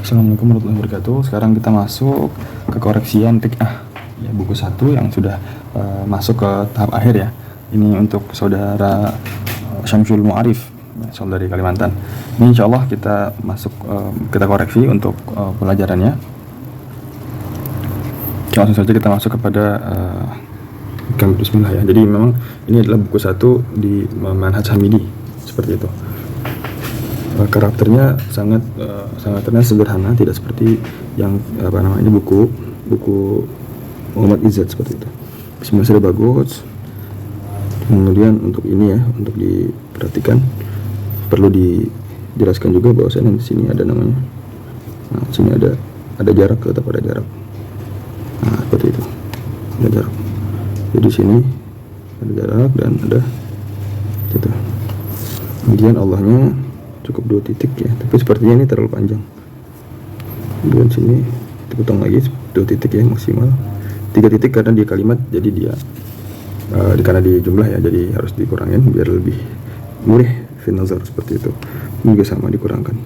Assalamualaikum warahmatullahi wabarakatuh. Sekarang kita masuk ke koreksian tik ya, buku 1 yang sudah masuk ke tahap akhir ya. Ini untuk saudara Syamsul Mu'arif, asal dari Kalimantan. Ini insya Allah kita masuk, kita koreksi untuk pelajarannya. Langsung saja kita masuk kepada Bismillah ya. Jadi memang ini adalah buku 1 di Manhaj Hamidi, seperti itu. Karakternya sangat sederhana, tidak seperti yang buku Muhammad Izzat seperti itu. Bismillah sudah bagus. Kemudian untuk ini ya, untuk diperhatikan, perlu dijelaskan juga bahwasanya di sini ada namanya. Nah, di sini ada jarak, tetap ada jarak. Nah, seperti itu. Ada jarak. Jadi di sini ada jarak dan ada gitu. Kemudian Allahnya cukup 2 titik ya, tapi sepertinya ini terlalu panjang. Kemudian sini dipotong lagi 2 titik ya, maksimal 3 titik karena di kalimat, jadi dia karena di jumlah ya, jadi harus dikurangin biar lebih murih fin nazar, seperti itu. Ini juga sama dikurangkan,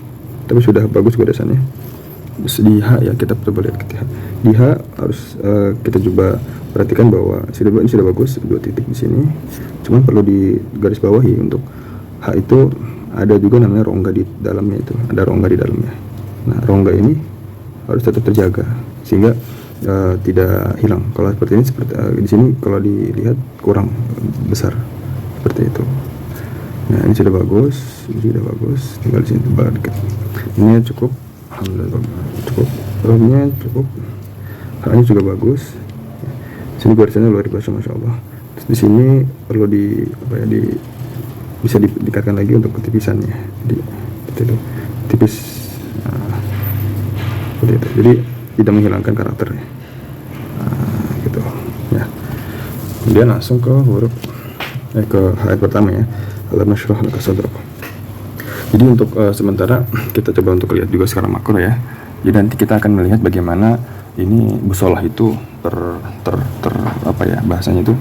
tapi sudah bagus goresannya. Di H ya, kita coba lihat ke H. Di H harus kita coba perhatikan bahwa ini sudah bagus 2 titik di sini, cuman perlu di garis bawahi untuk H itu ada juga namanya rongga di dalamnya, itu ada rongga di dalamnya. Nah, rongga ini harus tetap terjaga sehingga tidak hilang. Kalau seperti ini, di sini kalau dilihat kurang besar seperti itu. Nah, ini sudah bagus, tinggal di sini tebal dikit. Ini cukup, alhamdulillah cukup, romnya cukup, haknya juga bagus. Sini garisannya luar biasa, masya Allah. Terus di sini perlu bisa dikatkan lagi untuk ketipisannya, jadi seperti itu, tipis, seperti itu. Jadi tidak menghilangkan karakternya, gitu ya. Kemudian langsung ke huruf ke ayat pertama ya, alam nashrah laka sadrak. Jadi untuk sementara kita coba untuk lihat juga sekarang makro ya. Jadi nanti kita akan melihat bagaimana ini busolah itu bahasanya itu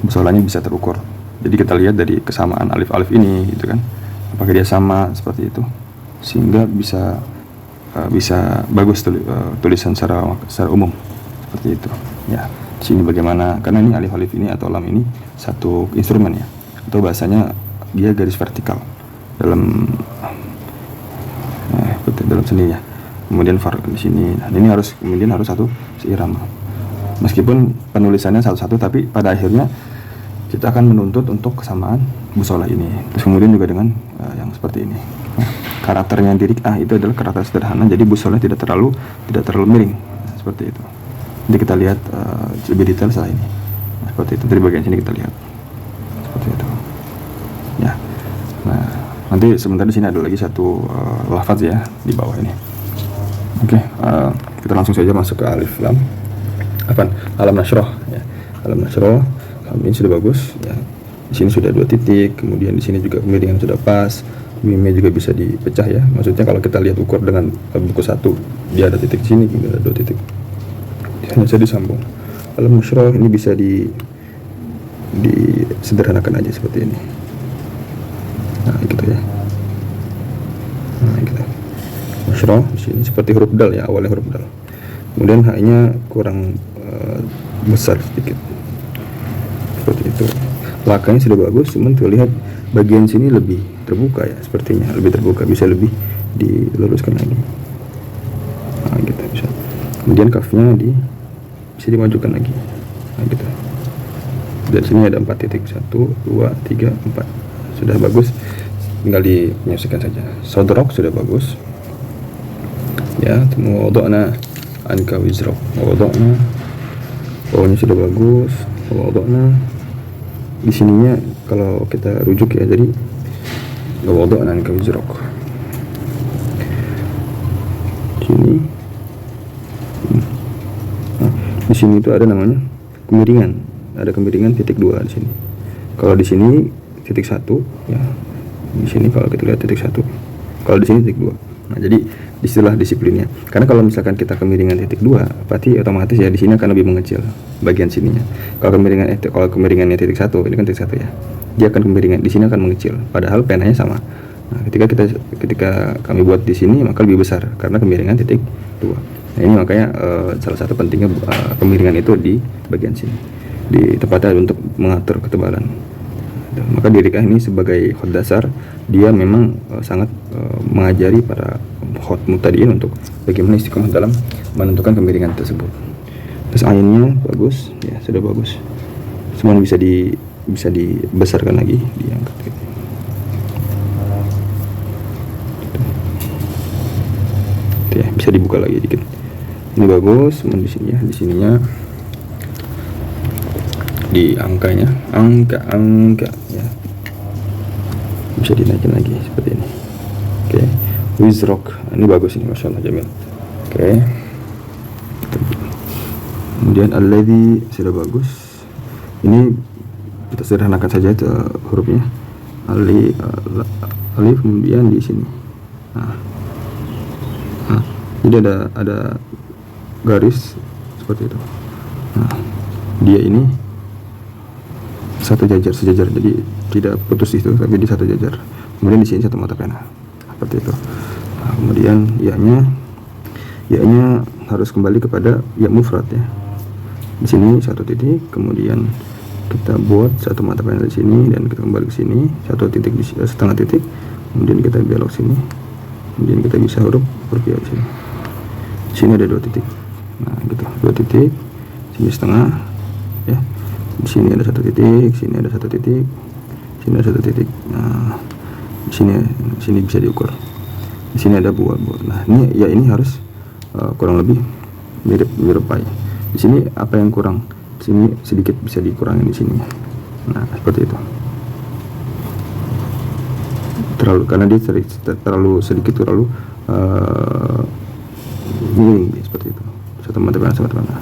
busolahnya bisa terukur. Jadi kita lihat dari kesamaan alif-alif ini gitu kan, apakah dia sama seperti itu, sehingga bisa bagus tulisan secara umum seperti itu ya. Di sini bagaimana, karena ini alif-alif ini atau lam ini satu instrumen ya, atau bahasanya dia garis vertikal dalam seni ya. Kemudian di sini, nah ini harus satu seirama. Meskipun penulisannya satu-satu, tapi pada akhirnya kita akan menuntut untuk kesamaan busolah ini. Terus kemudian juga dengan yang seperti ini. Nah, karakternya diri itu adalah karakter sederhana, jadi busolah tidak terlalu miring, seperti itu. Nanti kita lihat lebih detail setelah ini. Nah, seperti itu. Dari bagian sini kita lihat seperti itu. Ya. Nah, nanti sebentar di sini ada lagi satu lafaz ya di bawah ini. Oke, kita langsung saja masuk ke alif lam. Alam nashrah ya. Alam nashrah. Ini sudah bagus ya. Di sini sudah 2 titik, kemudian di sini juga kemiringan sudah pas, mimnya juga bisa dipecah ya. Maksudnya kalau kita lihat ukur dengan buku 1, dia ada titik sini, ada 2 titik. Hanya saja disambung. Alam nashrah ini bisa disederhanakan aja seperti ini. Nah, gitu ya. Nah, gitu. Nashrah di sini seperti huruf dal ya, awalnya huruf dal. Kemudian haknya kurang besar sedikit. Seperti itu. Lakanya sudah bagus, cuman terlihat bagian sini lebih terbuka ya, sepertinya lebih terbuka, bisa lebih diluruskan lagi. Nah, gitu bisa. Kemudian kafnya bisa dimajukan lagi. Nah, gitu. Dan sini ada 4 titik, 1, 2, 3, 4. Sudah bagus. Tinggal dimenyesuaikan saja. Sodrok sudah bagus. Ya, wada'na anka wizrak. Wada'na. Bawahnya sudah bagus. Wada'na. Di sininya kalau kita rujuk ya, jadi wada'na anka wizrak. Sini. Nah, di sini itu ada namanya kemiringan. Ada kemiringan titik 2 di sini. Kalau di sini titik 1 ya. Di sini kalau kita lihat titik 1. Kalau di sini titik 2. Nah, jadi istilah disiplinnya. Karena kalau misalkan kita kemiringan titik 2, berarti otomatis ya di sini akan lebih mengecil bagian sininya. Kalau kemiringannya titik 1, ini kan titik 1 ya. Dia akan kemiringan di sini akan mengecil. Padahal penanya sama. Nah, ketika kami buat di sini maka lebih besar karena kemiringan titik 2. Nah, ini makanya salah satu pentingnya kemiringan itu di bagian sini, di tempatnya untuk mengatur ketebalan. Maka di rikah ini sebagai khot dasar, dia memang sangat mengajari para khot mubtadiin untuk bagaimana istiqomah dalam menentukan kemiringan tersebut. Terus ainnya bagus, ya sudah bagus. Semua bisa dibesarkan lagi, diangkat gitu. Ya, bisa dibuka lagi dikit. Ini bagus, di sini ya, di sininya di angka ya bisa dinaikin lagi seperti ini. Oke, Wizrock ini bagus, ini masya Allah jamil. Oke, kemudian alladzi sudah bagus. Ini kita sederhanakan saja hurufnya, alif kemudian di sini. Nah, jadi ada garis seperti itu. Nah, dia ini sejajar, jadi tidak putus itu, tapi di satu jajar. Kemudian di sini satu mata pena, seperti itu. Nah, kemudian ya-nya harus kembali kepada ya mufrad ya. Di sini satu titik, kemudian kita buat satu mata pena di sini dan kita kembali ke sini, satu titik di setengah titik, kemudian kita belok sini, kemudian kita bisa huruf ya di sini. Di sini ada 2 titik. Nah, gitu, 2 titik, sini setengah ya. Di sini ada 1 titik, sini ada 1 titik, sini ada 1 titik. Nah, di sini bisa diukur. Di sini ada buat. Nah, ini harus kurang lebih mirip pai. Di sini apa yang kurang? Di sini sedikit bisa dikurangin di sini. Nah, seperti itu. Karena dia terlalu sedikit, terlalu miring seperti itu. Satu mata pena.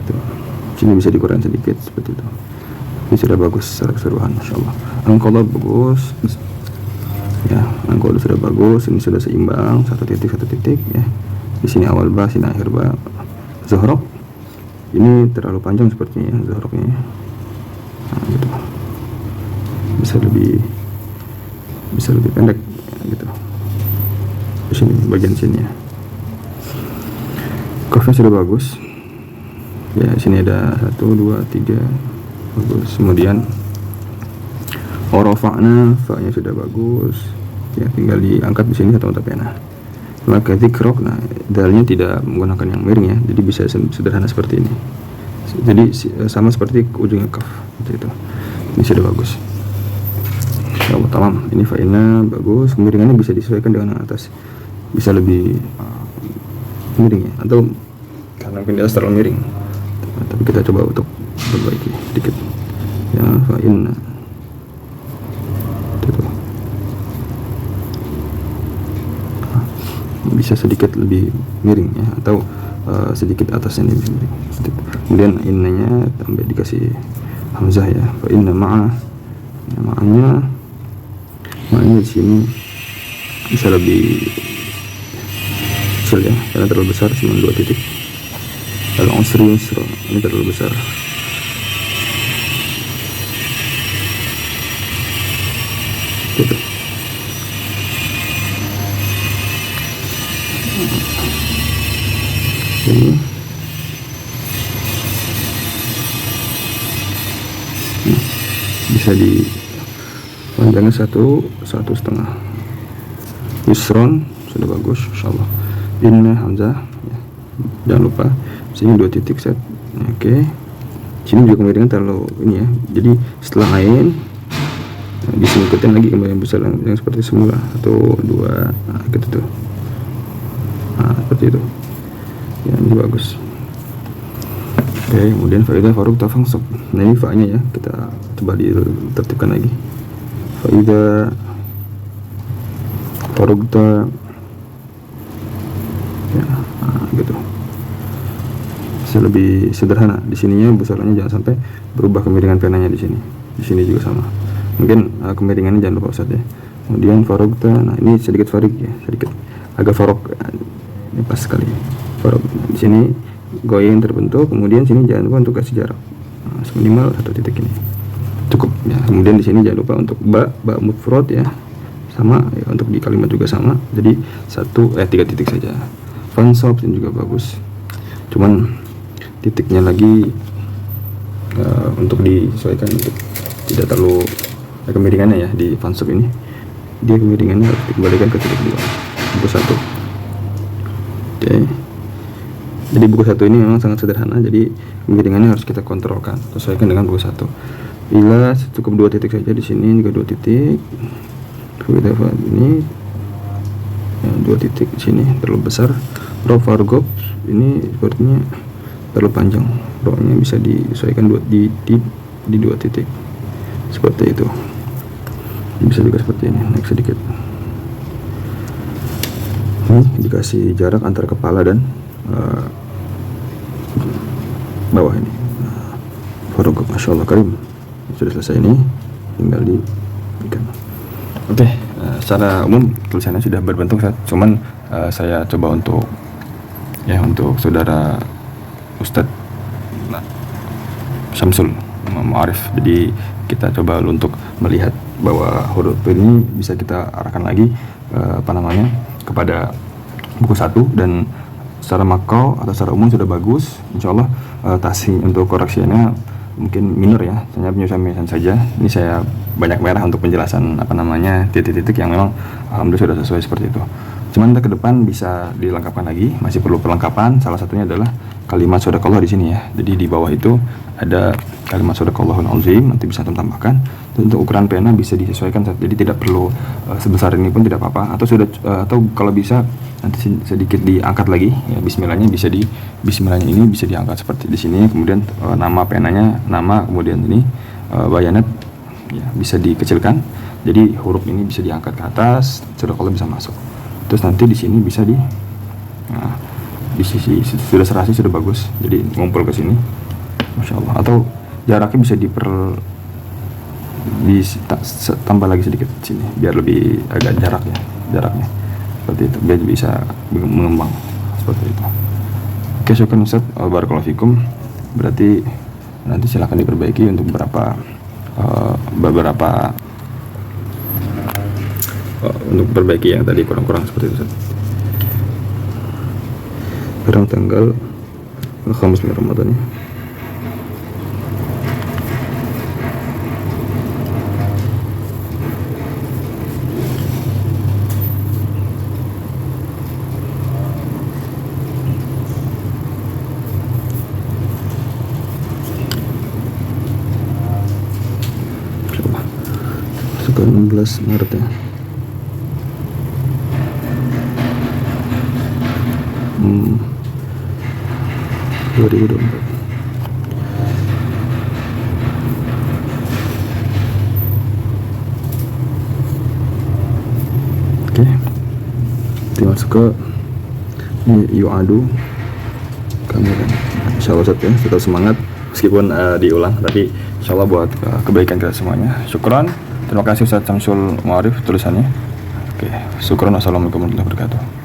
Itu. Sini bisa dikurangin sedikit seperti itu. Ini sudah bagus secara keseluruhan, masyaallah. Angkola bagus, ya. Angkola sudah bagus. Ini sudah seimbang, satu titik ya. Di sini awal ba, sini akhir ba. Zuhrok ini terlalu panjang sepertinya, zuhroknya. Nah, gitu. Bisa lebih pendek, gitu. Di sini bagian sini ya. Kofnya sudah bagus. Ya, sini ada 1, 2, 3 bagus. Kemudian orofakna, fa-nya sudah bagus. Ya, tinggal diangkat di sini satu mata pena. Maka zikrok, nah dalnya tidak menggunakan yang miring ya, jadi bisa sederhana seperti ini. Jadi sama seperti ujungnya kaf, seperti itu. Ini sudah bagus. Insyaallah tamam. Ini fa'ina bagus. Kemiringannya bisa disesuaikan dengan yang atas. Bisa lebih miring ya, atau karena mungkin di atas terlalu miring. Tapi kita coba untuk perbaiki sedikit ya. Fa'inna itu bisa sedikit lebih miring ya, atau sedikit atasnya lebih miring. Kemudian innanya tambah dikasih hamzah ya. Fa'inna ya, ma'anya di sini bisa lebih kecil ya, karena terlalu besar, cuma 2 titik. Al-usri yusra, ini terlalu besar. Gitu. Ini bisa di panjangnya 1,5. Yusron sudah bagus, insyaallah. Inna hamzah ya. Jangan lupa sini 2 titik set. Oke. Sini juga kemiringan terlalu ini ya. Jadi setelah ain disingkatkan lagi kembali yang besar yang seperti semula, atau 2 gitu tuh. Nah, seperti itu. Ya, ini bagus. Oke, kemudian fa'idah faruk tafangsok. Nah, ini fa-nya ya, kita coba ditertibkan lagi. Fa'idah faruk ta ya, gitu. Bisa lebih sederhana. Di sininya besarannya jangan sampai berubah kemiringan penanya di sini. Di sini juga sama. Mungkin kemiringannya jangan lupa Ustaz ya. Kemudian farogta, nah ini sedikit farik ya, sedikit agak farok. Ini pas sekali. Farok. Di sini goyang terbentuk, kemudian sini jangan lupa untuk kasih jarak. Nah, minimal 1 titik ini. Cukup ya. Kemudian di sini jangan lupa untuk ba mufrad ya. sama ya, untuk di kalimat juga sama, jadi 3 titik saja. Font size ini juga bagus, cuman titiknya lagi untuk disesuaikan untuk tidak terlalu kemiringannya ya. Di font size ini dia kemiringannya harus dikembalikan ke titik 2 buku 1. Oke, jadi buku 1 ini memang sangat sederhana, jadi kemiringannya harus kita kontrolkan sesuaikan dengan buku 1. Bila cukup 2 titik saja, di sini juga 2 titik. Kita ini 2 titik di sini terlalu besar. Row paragraph ini sepertinya terlalu panjang, rownya bisa disesuaikan di 2 titik seperti itu. Bisa juga seperti ini, naik sedikit. Ini dikasih jarak antara kepala dan bawah ini. Paragraph, masya Allah karim, sudah selesai. Ini tinggal diberikan. Oke, secara umum tulisannya sudah berbentuk, cuman saya coba untuk saudara Ustadz Syamsul Ma'arif. Jadi kita coba untuk melihat bahwa huruf ini bisa kita arahkan lagi kepada buku 1, dan secara makro atau secara umum sudah bagus. Insya Allah tasing untuk koreksinya mungkin minor ya, hanya penyusun saja. Ini saya banyak merah untuk penjelasan titik-titik yang memang alhamdulillah sudah sesuai seperti itu. Cuman ke depan bisa dilengkapkan lagi, masih perlu perlengkapan. Salah satunya adalah kalimat shadaqallah di sini ya. Jadi di bawah itu ada kalimat shadaqallahul azim, nanti bisa tambahkan. Dan untuk ukuran pena bisa disesuaikan, jadi tidak perlu sebesar ini pun tidak apa-apa, atau kalau bisa nanti sedikit diangkat lagi ya, bismillahnya bismillahnya ini bisa diangkat seperti di sini. Kemudian nama penanya, kemudian ini bayanat ya, bisa dikecilkan, jadi huruf ini bisa diangkat ke atas, shadaqallah bisa masuk. Terus nanti di sini bisa di sisi sudah serasi, sudah bagus, jadi ngumpul ke sini, masya Allah. Atau jaraknya bisa tambah lagi sedikit sini biar lebih agak jaraknya seperti itu, biar bisa mengembang seperti itu. Oke, syukran Ustaz, barakallahu fikum. Berarti nanti silahkan diperbaiki untuk beberapa untuk perbaiki yang tadi kurang-kurang seperti itu Ustaz. Sekarang tanggal Khamis Ramadan ya. Sekarang 16 Maret ya. 2024. Oke, masuk ke yu'adu kamera. Insyaallah Ustaz ya, tetap semangat meskipun diulang, tapi insyaallah buat kebaikan kita semuanya. Syukron, terima kasih Ustaz Syamsul Ma'arif tulisannya. Oke, syukron. Wassalamualaikum warahmatullahi wabarakatuh.